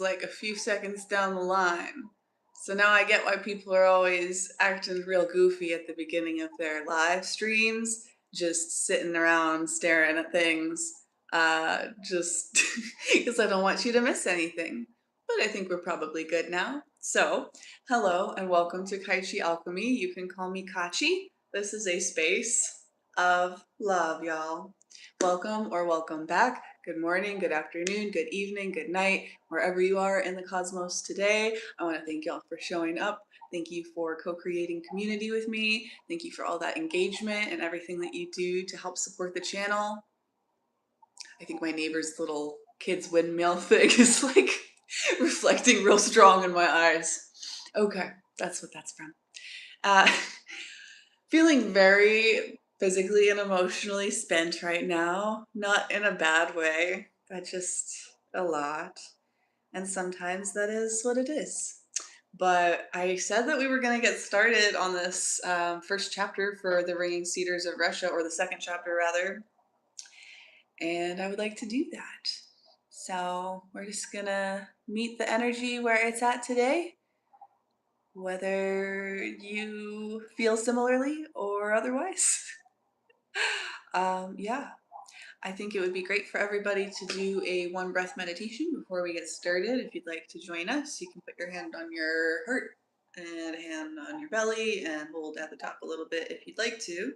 like a few seconds down the line. So now I get why people are always acting real goofy at the beginning of their live streams, just sitting around staring at things, just because I don't want you to miss anything. But I think we're probably good now. So, hello and welcome to Kai Chi Alchemy. You can call me Katchi. This is a space of love, y'all. Welcome or welcome back. Good morning, good afternoon, good evening, good night, wherever you are in the cosmos today. I want to thank y'all for showing up. Thank you for co-creating community with me. Thank you for all that engagement and everything that you do to help support the channel. I think my neighbor's little kid's windmill thing is like reflecting real strong in my eyes. Okay, that's what that's from. Uh, feeling very physically and emotionally spent right now, not in a bad way, but just a lot. And sometimes that is what it is. But I said that we were going to get started on this first chapter for the Ringing Cedars of Russia, or the second chapter rather. And I would like to do that. So we're just going to meet the energy where it's at today, whether you feel similarly or otherwise. Yeah, I think it would be great for everybody to do a one breath meditation before we get started. If you'd like to join us, you can put your hand on your heart and a hand on your belly and hold at the top a little bit if you'd like to.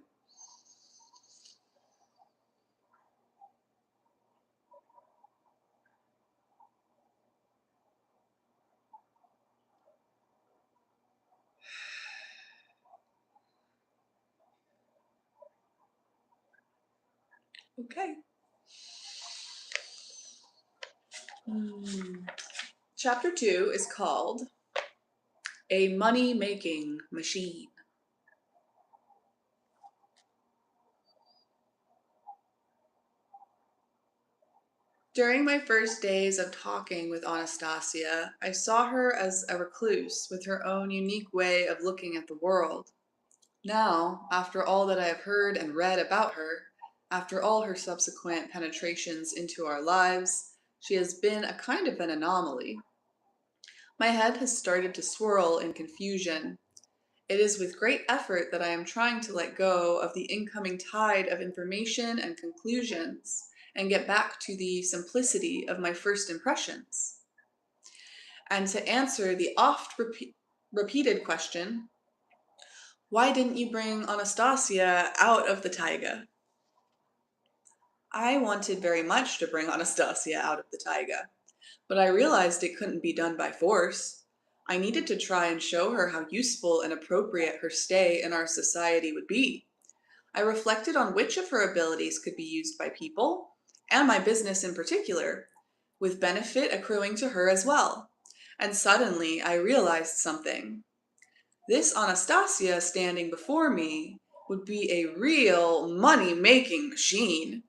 Okay. Chapter 2 is called A Money-Making Machine. During my first days of talking with Anastasia, I saw her as a recluse with her own unique way of looking at the world. Now, after all that I have heard and read about her, after all her subsequent penetrations into our lives, she has been a kind of an anomaly. My head has started to swirl in confusion. It is with great effort that I am trying to let go of the incoming tide of information and conclusions and get back to the simplicity of my first impressions. And to answer the oft repeated question, why didn't you bring Anastasia out of the taiga? I wanted very much to bring Anastasia out of the taiga, but I realized it couldn't be done by force. I needed to try and show her how useful and appropriate her stay in our society would be. I reflected on which of her abilities could be used by people, and my business in particular, with benefit accruing to her as well. And suddenly I realized something. This Anastasia standing before me would be a real money-making machine.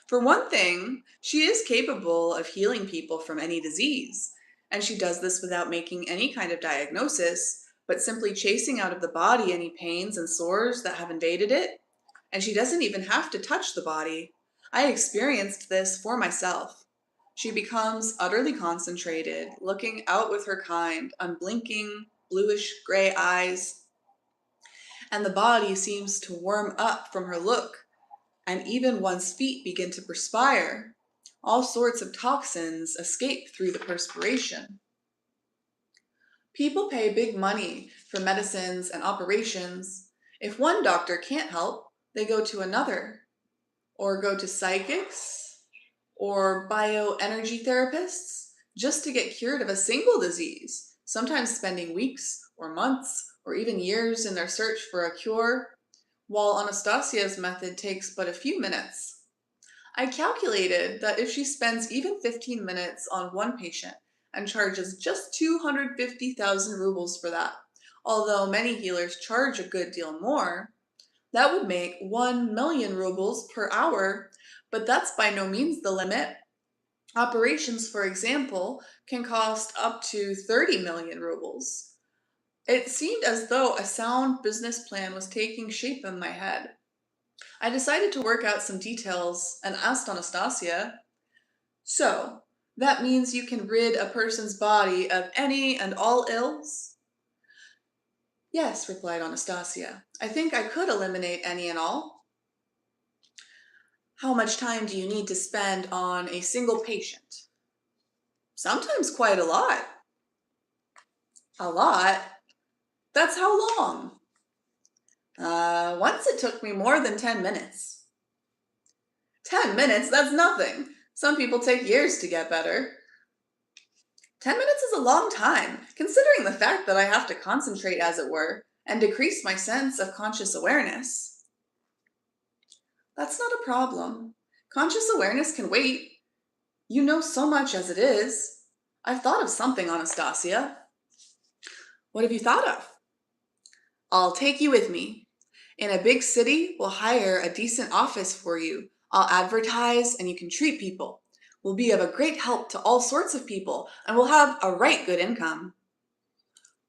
For one thing, she is capable of healing people from any disease, and she does this without making any kind of diagnosis, but simply chasing out of the body any pains and sores that have invaded it. And she doesn't even have to touch the body. I experienced this for myself. She becomes utterly concentrated, looking out with her kind, unblinking, bluish gray eyes, and the body seems to warm up from her look, and even one's feet begin to perspire. All sorts of toxins escape through the perspiration. People pay big money for medicines and operations. If one doctor can't help, they go to another, or go to psychics, or bioenergy therapists, just to get cured of a single disease, sometimes spending weeks or months or even years in their search for a cure, while Anastasia's method takes but a few minutes. I calculated that if she spends even 15 minutes on one patient and charges just 250,000 rubles for that, although many healers charge a good deal more, that would make 1 million rubles per hour, but that's by no means the limit. Operations, for example, can cost up to 30 million rubles. It seemed as though a sound business plan was taking shape in my head. I decided to work out some details and asked Anastasia, so, That means you can rid a person's body of any and all ills? Yes, replied Anastasia. I think I could eliminate any and all. How much time do you need to spend on a single patient? Sometimes quite a lot. A lot? That's how long? Once it took me more than 10 minutes. 10 minutes? That's nothing. Some people take years to get better. 10 minutes is a long time, considering the fact that I have to concentrate, as it were, and decrease my sense of conscious awareness. That's not a problem. Conscious awareness can wait. You know so much as it is. I've thought of something, Anastasia. What have you thought of? I'll take you with me. In a big city, we'll hire a decent office for you. I'll advertise and you can treat people. We'll be of a great help to all sorts of people and we'll have a right good income.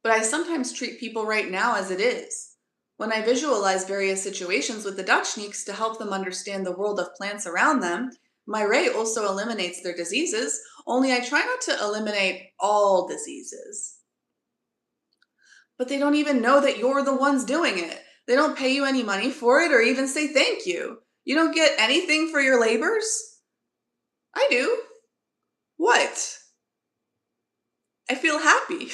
But I sometimes treat people right now as it is. When I visualize various situations with the Dutchniks to help them understand the world of plants around them, my ray also eliminates their diseases, only I try not to eliminate all diseases. But they don't even know that you're the ones doing it. They don't pay you any money for it or even say thank you. You don't get anything for your labors? I do. What? I feel happy.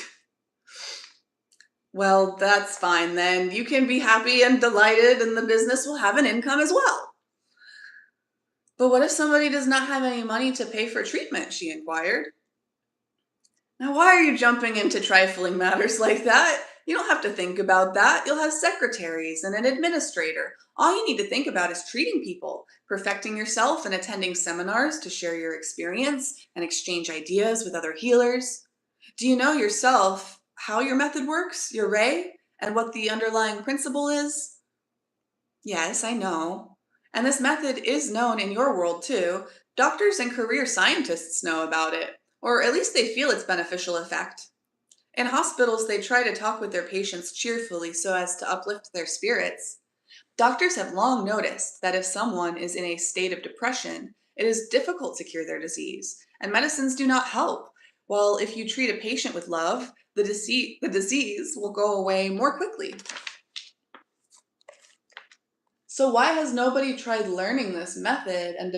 Well, that's fine then. You can be happy and delighted and the business will have an income as well. But what if somebody does not have any money to pay for treatment? She inquired. Now, why are you jumping into trifling matters like that? You don't have to think about that. You'll have secretaries and an administrator. All you need to think about is treating people, perfecting yourself and attending seminars to share your experience and exchange ideas with other healers. Do you know yourself how your method works, your ray, and what the underlying principle is? Yes, I know. And this method is known in your world too. Doctors and career scientists know about it, or at least they feel its beneficial effect. In hospitals, they try to talk with their patients cheerfully so as to uplift their spirits. Doctors have long noticed that if someone is in a state of depression, it is difficult to cure their disease, and medicines do not help. While if you treat a patient with love, the disease will go away more quickly. So why has nobody tried learning this method and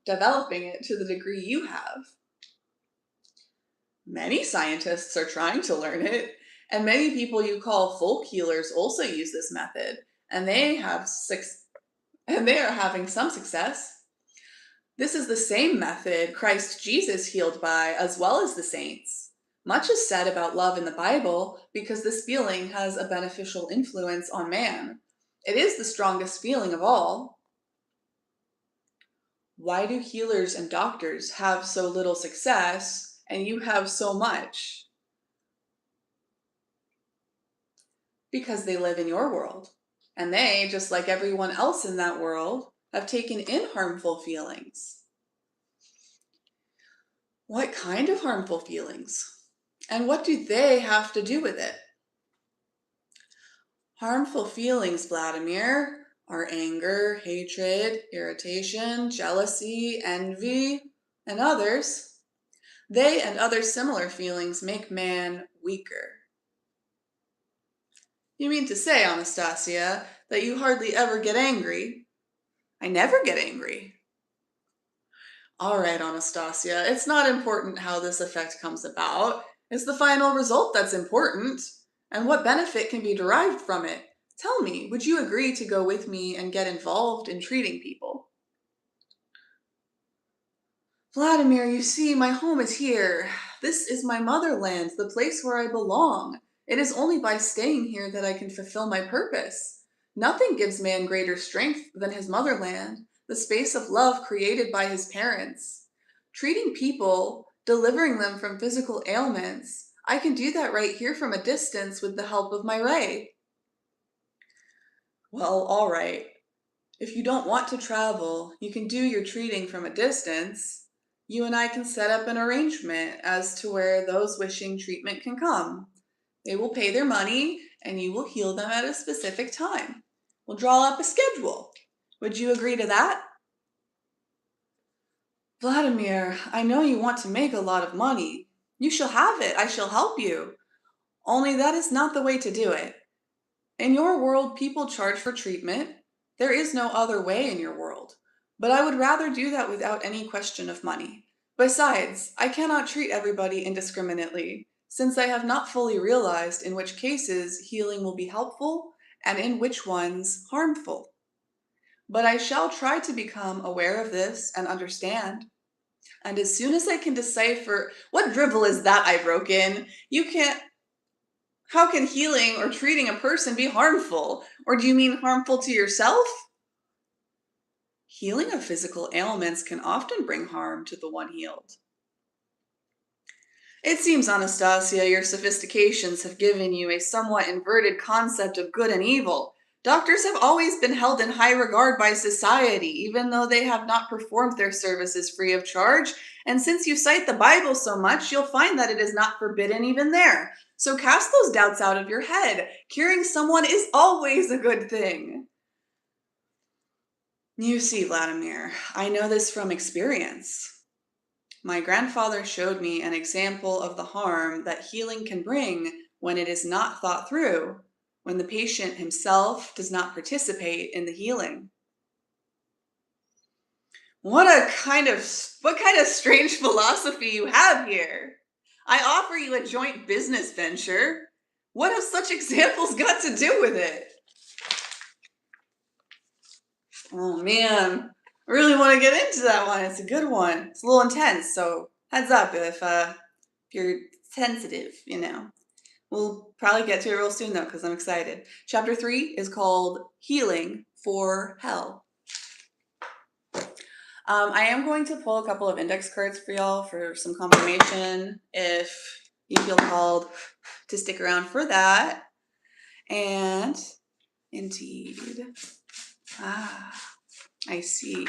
developing it to the degree you have? Many scientists are trying to learn it, and many people you call folk healers also use this method, and they are having some success. This is the same method Christ Jesus healed by, as well as the saints. Much is said about love in the Bible because this feeling has a beneficial influence on man. It is the strongest feeling of all. Why do healers and doctors have so little success and you have so much? Because they live in your world. And they, just like everyone else in that world, have taken in harmful feelings. What kind of harmful feelings? And what do they have to do with it? Harmful feelings, Vladimir, are anger, hatred, irritation, jealousy, envy, and others. They and other similar feelings make man weaker. You mean to say, Anastasia, that you hardly ever get angry? I never get angry. All right, Anastasia, it's not important how this effect comes about. It's the final result that's important, and what benefit can be derived from it. Tell me, would you agree to go with me and get involved in treating people? Vladimir, you see, my home is here. This is my motherland, the place where I belong. It is only by staying here that I can fulfill my purpose. Nothing gives man greater strength than his motherland, the space of love created by his parents. Treating people, delivering them from physical ailments, I can do that right here from a distance with the help of my ray. Well, all right. If you don't want to travel, you can do your treating from a distance. You and I can set up an arrangement as to where those wishing treatment can come. They will pay their money and you will heal them at a specific time. We'll draw up a schedule. Would you agree to that? Vladimir, I know you want to make a lot of money. You shall have it. I shall help you. Only that is not the way to do it. In your world, people charge for treatment. There is no other way in your world. But I would rather do that without any question of money. Besides, I cannot treat everybody indiscriminately, since I have not fully realized in which cases healing will be helpful and in which ones harmful. But I shall try to become aware of this and understand. And as soon as I can decipher what dribble is that I broke in, you can't. How can healing or treating a person be harmful? Or do you mean harmful to yourself? Healing of physical ailments can often bring harm to the one healed. It seems, Anastasia, your sophistications have given you a somewhat inverted concept of good and evil. Doctors have always been held in high regard by society, even though they have not performed their services free of charge. And since you cite the Bible so much, you'll find that it is not forbidden even there. So cast those doubts out of your head. Curing someone is always a good thing. You see, Vladimir, I know this from experience. My grandfather showed me an example of the harm that healing can bring when it is not thought through, when the patient himself does not participate in the healing. What kind of strange philosophy you have here? I offer you a joint business venture. What have such examples got to do with it? Oh man, I really want to get into that one. It's a good one. It's a little intense, so heads up if you're sensitive, We'll probably get to it real soon though, because I'm excited. Chapter 3 is called Healing for Hell. I am going to pull a couple of index cards for y'all for some confirmation if you feel called to stick around for that. And indeed, I see.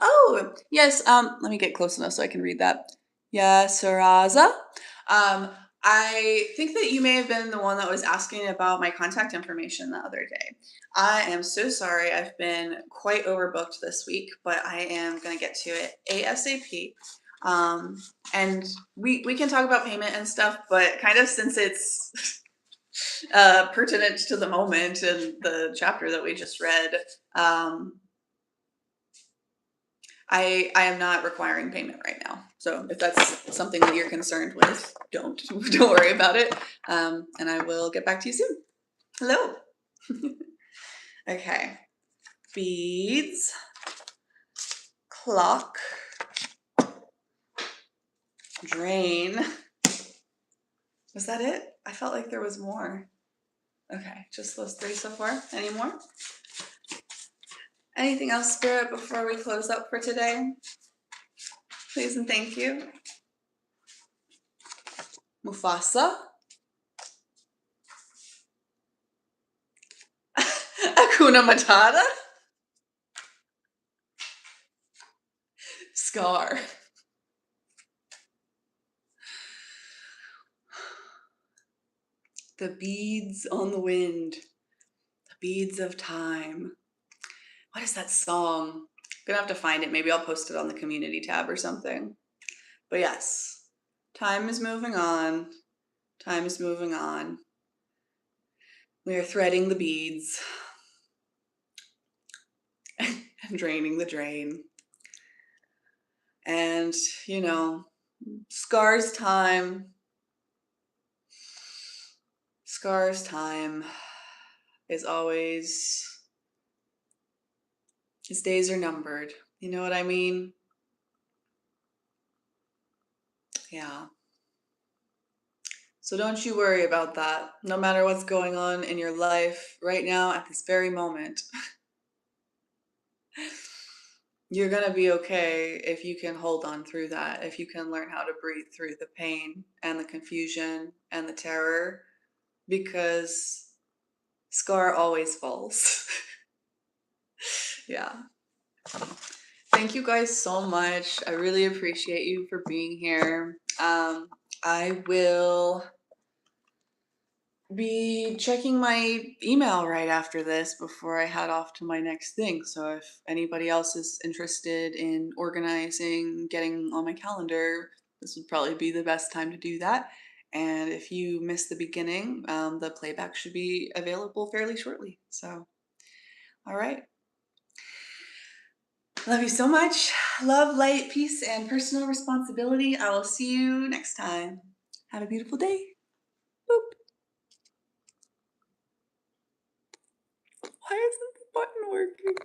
Oh, yes, let me get close enough so I can read that. Yes, Saraza. I think that you may have been the one that was asking about my contact information the other day. I am so sorry. I've been quite overbooked this week, but I am going to get to it ASAP. And we can talk about payment and stuff, but kind of since it's pertinent to the moment and the chapter that we just read, I am not requiring payment right now. So if that's something that you're concerned with, don't worry about it. And I will get back to you soon. Hello. Okay. Beads. Clock. Drain. Was that it? I felt like there was more. Okay, just those 3 so far. Any more? Anything else, Spirit, before we close up for today? Please and thank you. Mufasa. Hakuna Matata. Scar. The beads on the wind. The beads of time. What is that song? I'm gonna have to find it. Maybe I'll post it on the community tab or something. But yes, time is moving on. Time is moving on. We are threading the beads and draining the drain. And, Scar's time. Scar's time is always, his days are numbered. You know what I mean? Yeah. So don't you worry about that. No matter what's going on in your life right now at this very moment, you're going to be okay if you can hold on through that, if you can learn how to breathe through the pain and the confusion and the terror, because Scar always falls. Yeah. Thank you guys so much. I really appreciate you for being here. I will be checking my email right after this before I head off to my next thing. So if anybody else is interested in organizing, getting on my calendar, this would probably be the best time to do that. And if you miss the beginning, the playback should be available fairly shortly. So, all right. Love you so much. Love, light, peace, and personal responsibility. I will see you next time. Have a beautiful day. Boop. Why isn't the button working?